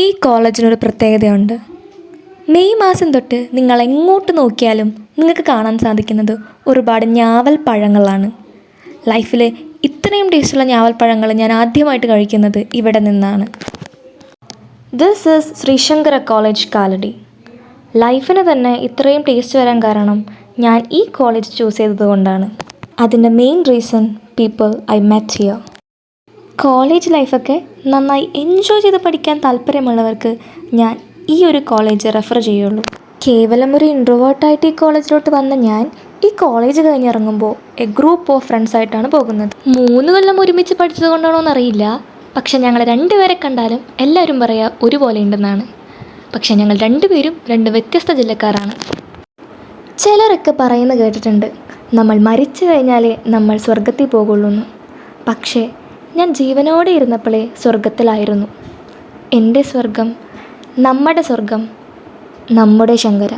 ഈ കോളേജിനൊരു പ്രത്യേകതയുണ്ട്. മെയ് മാസം തൊട്ട് നിങ്ങൾ എങ്ങോട്ട് നോക്കിയാലും നിങ്ങൾക്ക് കാണാൻ സാധിക്കുന്നത് ഒരുപാട് ഞാവൽ പഴങ്ങളാണ്. ലൈഫിൽ ഇത്രയും ടേസ്റ്റുള്ള ഞാവൽ പഴങ്ങൾ ഞാൻ ആദ്യമായിട്ട് കഴിക്കുന്നത് ഇവിടെ നിന്നാണ്. This is Sree Sankara college Kalady. ലൈഫിന് തന്നെ ഇത്രയും ടേസ്റ്റ് വരാൻ കാരണം ഞാൻ ഈ കോളേജ് ചൂസ് ചെയ്തതുകൊണ്ടാണ്. അതിൻ്റെ main reason people I met here. College ലൈഫൊക്കെ നന്നായി എൻജോയ് ചെയ്ത് പഠിക്കാൻ താല്പര്യമുള്ളവർക്ക് ഞാൻ ഈ ഒരു കോളേജ് റെഫർ ചെയ്യുള്ളൂ. കേവലം ഒരു ഇൻട്രോവേർട്ടായിട്ട് ഈ കോളേജിലോട്ട് വന്ന ഞാൻ ഈ കോളേജ് കഴിഞ്ഞിറങ്ങുമ്പോൾ ഗ്രൂപ്പ് ഓഫ് ഫ്രണ്ട്സായിട്ടാണ് പോകുന്നത്. 3 കൊല്ലം ഒരുമിച്ച് പഠിച്ചത് കൊണ്ടാണോ എന്നറിയില്ല, പക്ഷെ ഞങ്ങൾ 2 പേരെ കണ്ടാലും എല്ലാവരും പറയുക ഒരുപോലെ ഉണ്ടെന്നാണ്. പക്ഷെ ഞങ്ങൾ 2 പേരും 2 വ്യത്യസ്ത ജില്ലക്കാരാണ്. ചിലരൊക്കെ പറയുന്നത് കേട്ടിട്ടുണ്ട്, നമ്മൾ മരിച്ചു കഴിഞ്ഞാലേ നമ്മൾ സ്വർഗത്തിൽ പോകുള്ളൂ എന്ന്. പക്ഷേ ഞാൻ ജീവനോടെ ഇരുന്നപ്പോഴേ സ്വർഗത്തിലായിരുന്നു. എൻ്റെ സ്വർഗം, നമ്മുടെ സ്വർഗം, നമ്മുടെ ശങ്കര.